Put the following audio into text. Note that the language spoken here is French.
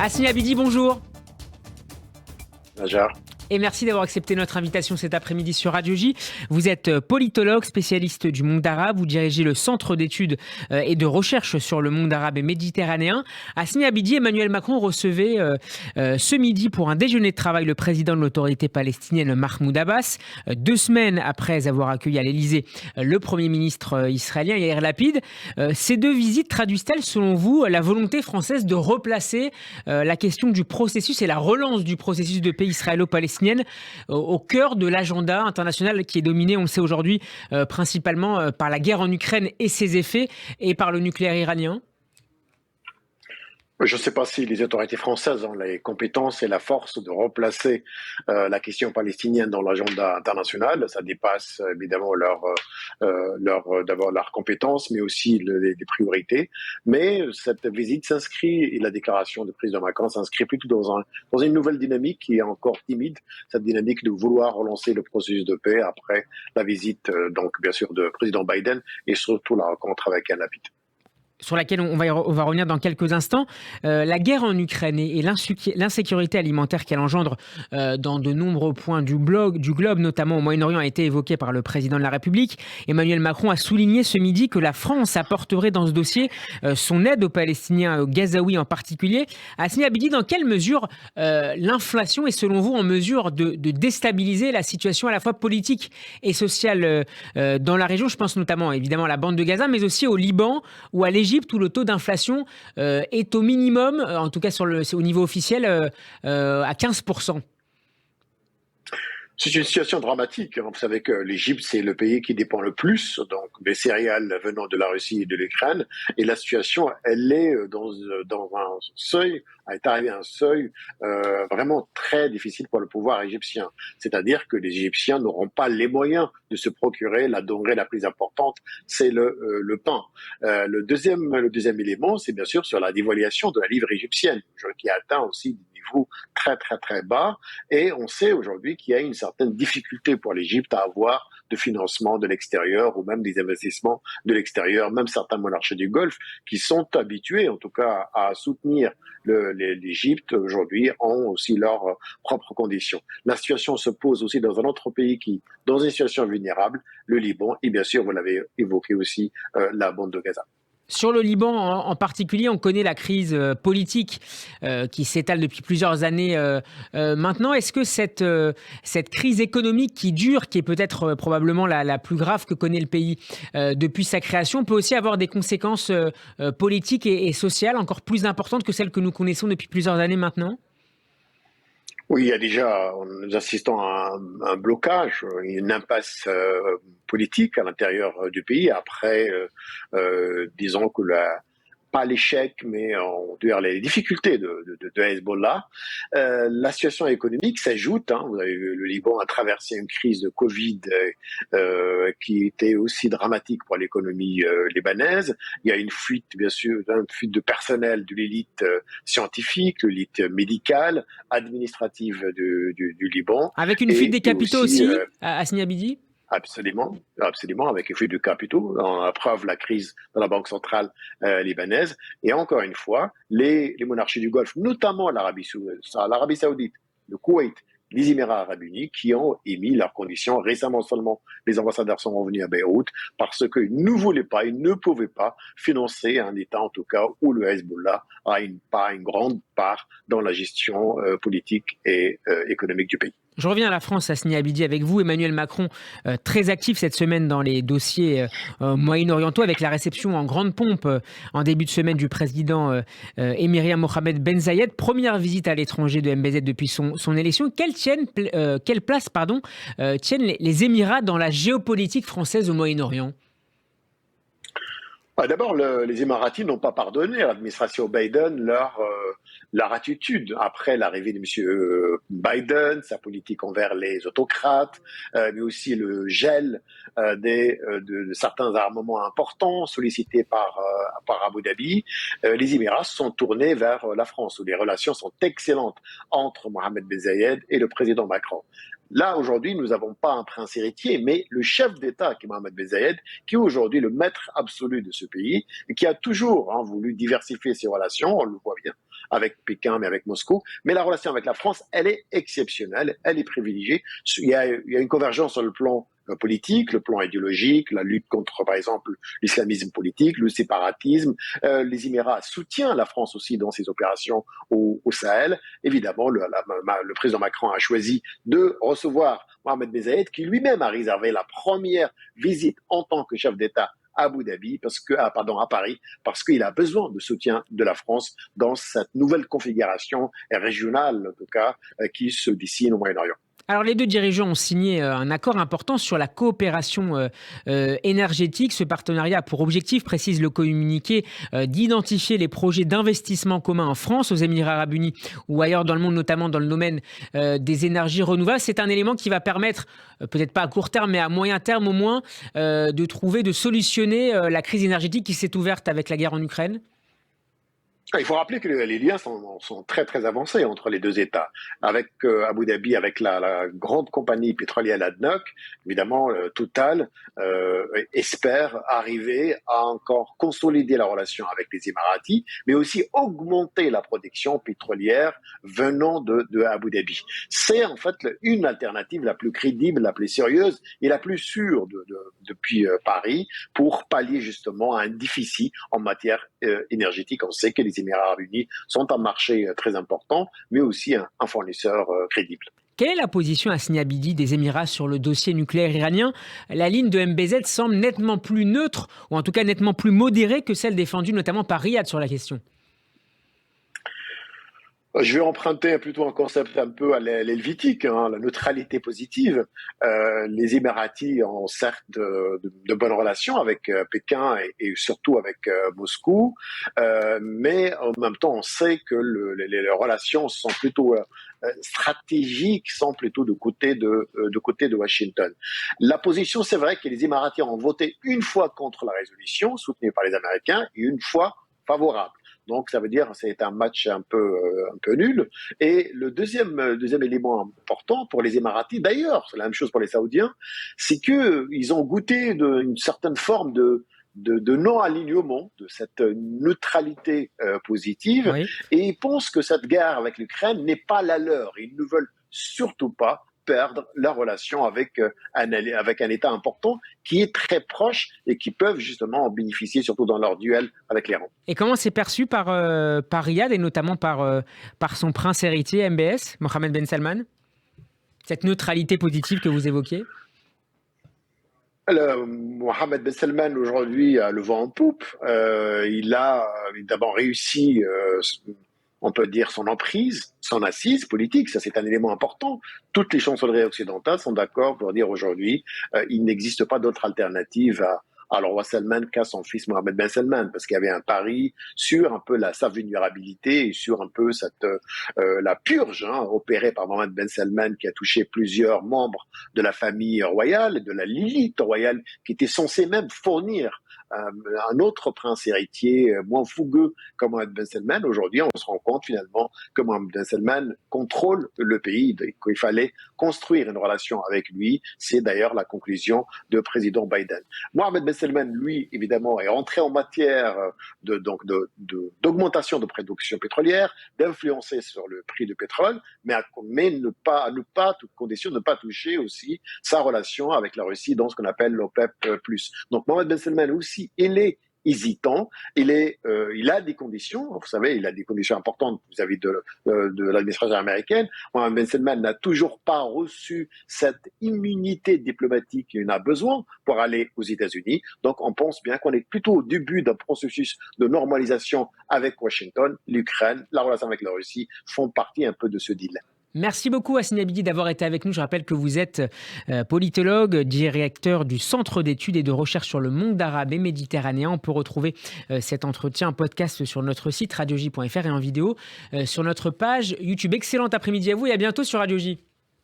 Hasni Abidi, bonjour. Najar. Et merci d'avoir accepté notre invitation cet après-midi sur Radio J. Vous êtes politologue, spécialiste du monde arabe. Vous dirigez le Centre d'études et de recherche sur le monde arabe et méditerranéen. Hasni Abidi, Emmanuel Macron recevait ce midi pour un déjeuner de travail le président de l'autorité palestinienne Mahmoud Abbas, 2 semaines après avoir accueilli à l'Élysée le Premier ministre israélien Yair Lapid. Ces 2 visites traduisent-elles, selon vous, la volonté française de replacer la question du processus et la relance du processus de paix israélo-palestinien au cœur de l'agenda international qui est dominé, on le sait aujourd'hui, principalement par la guerre en Ukraine et ses effets et par le nucléaire iranien? Je ne sais pas si les autorités françaises ont les compétences et la force de replacer la question palestinienne dans l'agenda international. Ça dépasse évidemment d'abord leurs compétences, mais aussi les priorités. Mais cette visite s'inscrit, et la déclaration du président Macron s'inscrit plutôt dans une nouvelle dynamique qui est encore timide, cette dynamique de vouloir relancer le processus de paix après la visite, donc bien sûr, du président Biden et surtout la rencontre avec Yair Lapid, Sur laquelle on va revenir dans quelques instants. La guerre en Ukraine et l'insécurité alimentaire qu'elle engendre dans de nombreux points du globe, notamment au Moyen-Orient, a été évoquée par le président de la République. Emmanuel Macron a souligné ce midi que la France apporterait dans ce dossier son aide aux Palestiniens, aux Gazaouis en particulier. Hasni Abidi, dans quelle mesure l'inflation est selon vous en mesure de déstabiliser la situation à la fois politique et sociale dans la région? Je pense notamment évidemment à la bande de Gaza, mais aussi au Liban ou à l'Égypte, où le taux d'inflation est au minimum, en tout cas au niveau officiel, à 15%. C'est une situation dramatique. Vous savez que l'Égypte, c'est le pays qui dépend le plus donc des céréales venant de la Russie et de l'Ukraine. Et la situation, elle est dans un seuil, est arrivée à un seuil vraiment très difficile pour le pouvoir égyptien. C'est-à-dire que les Égyptiens n'auront pas les moyens de se procurer la denrée la plus importante, c'est le pain. Le deuxième élément, c'est bien sûr sur la dévaluation de la livre égyptienne, qui a atteint aussi des niveaux très très très bas. Et on sait aujourd'hui qu'il y a une certaine difficulté pour l'Égypte à avoir de financement de l'extérieur ou même des investissements de l'extérieur. Même certains monarques du Golfe qui sont habitués en tout cas à soutenir l'Égypte aujourd'hui ont aussi leurs propres conditions. La situation se pose aussi dans un autre pays qui, dans une situation vulnérable, le Liban, et bien sûr, vous l'avez évoqué aussi, la bande de Gaza. Sur le Liban en particulier, on connaît la crise politique qui s'étale depuis plusieurs années maintenant. Est-ce que cette crise économique qui dure, qui est peut-être probablement la plus grave que connaît le pays depuis sa création, peut aussi avoir des conséquences politiques et sociales encore plus importantes que celles que nous connaissons depuis plusieurs années maintenant? Oui, il y a déjà, nous assistons à un blocage, une impasse politique à l'intérieur du pays après, disons que pas l'échec, mais on doit dire les difficultés de Hezbollah. La situation économique s'ajoute. Vous avez vu, le Liban a traversé une crise de Covid qui était aussi dramatique pour l'économie libanaise. Il y a une fuite, bien sûr, une fuite de personnel de l'élite scientifique, l'élite médicale, administrative du Liban. Avec une fuite des capitaux aussi, à Hasni Abidi? Absolument, avec effet de capitaux, en preuve la crise de la Banque centrale libanaise. Et encore une fois, les monarchies du Golfe, notamment l'Arabie saoudite, le Koweït, les Émirats arabes unis, qui ont émis leurs conditions. Récemment seulement, les ambassadeurs sont revenus à Beyrouth parce qu'ils ne voulaient pas, ils ne pouvaient pas financer un État, en tout cas, où le Hezbollah a une grande part dans la gestion politique et économique du pays. Je reviens à la France, Hasni Abidi, avec vous. Emmanuel Macron, très actif cette semaine dans les dossiers moyen-orientaux, avec la réception en grande pompe en début de semaine du président émirien Mohamed Ben Zayed. Première visite à l'étranger de MBZ depuis son élection. Quelle place tiennent les Émirats dans la géopolitique française au Moyen-Orient? D'abord, les Émiratis n'ont pas pardonné à l'administration Biden leur attitude après l'arrivée de M. Biden, sa politique envers les autocrates, mais aussi le gel de certains armements importants sollicités par Abu Dhabi. Les Émirats se sont tournés vers la France, où les relations sont excellentes entre Mohamed Ben Zayed et le président Macron. Là, aujourd'hui, nous n'avons pas un prince héritier, mais le chef d'État, qui est Mohamed Ben Zayed, qui est aujourd'hui le maître absolu de ce pays, et qui a toujours voulu diversifier ses relations, on le voit bien, avec Pékin, mais avec Moscou. Mais la relation avec la France, elle est exceptionnelle, elle est privilégiée. Il y a une convergence sur le plan politique, le plan idéologique, la lutte contre, par exemple, l'islamisme politique, le séparatisme. Les Émirats soutiennent la France aussi dans ses opérations au Sahel. Évidemment, le président Macron a choisi de recevoir Mohamed Ben Zayed, qui lui-même a réservé la première visite en tant que chef d'État à Abu Dhabi, à Paris, parce qu'il a besoin de soutien de la France dans cette nouvelle configuration régionale, en tout cas, qui se dessine au Moyen-Orient. Alors les deux dirigeants ont signé un accord important sur la coopération énergétique. Ce partenariat a pour objectif, précise le communiqué, d'identifier les projets d'investissement commun en France, aux Émirats arabes unis ou ailleurs dans le monde, notamment dans le domaine des énergies renouvelables. C'est un élément qui va permettre, peut-être pas à court terme, mais à moyen terme au moins, de solutionner la crise énergétique qui s'est ouverte avec la guerre en Ukraine. Il faut rappeler que les liens sont très très avancés entre les deux États. Avec Abu Dhabi, avec la grande compagnie pétrolière ADNOC, évidemment, Total espère arriver à encore consolider la relation avec les Émiratis, mais aussi augmenter la production pétrolière venant de Abu Dhabi. C'est en fait une alternative la plus crédible, la plus sérieuse et la plus sûre depuis Paris pour pallier justement à un déficit en matière énergétique. On sait que les Émirats arabes unis sont un marché très important, mais aussi un fournisseur crédible. Quelle est la position à Hasni Abidi des Émirats sur le dossier nucléaire iranien? La ligne de MBZ semble nettement plus neutre, ou en tout cas nettement plus modérée que celle défendue notamment par Riyad sur la question. Je vais emprunter plutôt un concept un peu à l'helvétique, la neutralité positive. Les Émiratis ont certes de bonnes relations avec Pékin et surtout avec Moscou, mais en même temps, on sait que les relations sont plutôt stratégiques, sont plutôt de côté de Washington. La position, c'est vrai que les Émiratis ont voté une fois contre la résolution soutenue par les Américains et une fois favorable. Donc, ça veut dire que c'est un match un peu nul. Et le deuxième élément important pour les Émiratis, d'ailleurs, c'est la même chose pour les Saoudiens, c'est qu'ils ont goûté une certaine forme de non-alignement, de cette neutralité positive, oui. Et ils pensent que cette guerre avec l'Ukraine n'est pas la leur. Ils ne veulent surtout pas perdre la relation avec un État important qui est très proche et qui peuvent justement en bénéficier, surtout dans leur duel avec l'Iran. Et comment c'est perçu par Riyad et notamment par son prince héritier MBS, Mohammed Ben Salman, cette neutralité positive que vous évoquiez? Mohammed Ben Salman aujourd'hui a le vent en poupe. Il a d'abord réussi on peut dire son emprise, son assise politique, ça c'est un élément important. Toutes les chancelleries occidentales sont d'accord pour dire aujourd'hui il n'existe pas d'autre alternative à le roi Salman qu'à son fils Mohammed Ben Salman, parce qu'il y avait un pari sur un peu sa vulnérabilité et sur un peu la purge opérée par Mohammed Ben Salman qui a touché plusieurs membres de la famille royale, de la l'élite royale, qui était censée même fournir un autre prince héritier moins fougueux comme Mohammed Ben Salman. Aujourd'hui, on se rend compte finalement que Mohammed Ben Salman contrôle le pays, qu'il fallait construire une relation avec lui. C'est d'ailleurs la conclusion du président Biden. Mohammed Ben Salman, lui, évidemment, est rentré en matière d'augmentation de production pétrolière, d'influencer sur le prix du pétrole, mais ne pas, à toute condition, ne pas toucher aussi sa relation avec la Russie dans ce qu'on appelle l'OPEP+. Donc Mohammed Ben Salman aussi, il est hésitant, il a des conditions, vous savez, il a des conditions importantes vis-à-vis de l'administration américaine. Mohammed Ben Salman n'a toujours pas reçu cette immunité diplomatique qu'il en a besoin pour aller aux États-Unis. Donc on pense bien qu'on est plutôt au début d'un processus de normalisation avec Washington. L'Ukraine, la relation avec la Russie font partie un peu de ce deal. Merci beaucoup Hasni Abidi d'avoir été avec nous. Je rappelle que vous êtes politologue, directeur du Centre d'études et de recherche sur le monde arabe et méditerranéen. On peut retrouver cet entretien en podcast sur notre site radioj.fr et en vidéo sur notre page YouTube. Excellent après-midi à vous et à bientôt sur Radio J.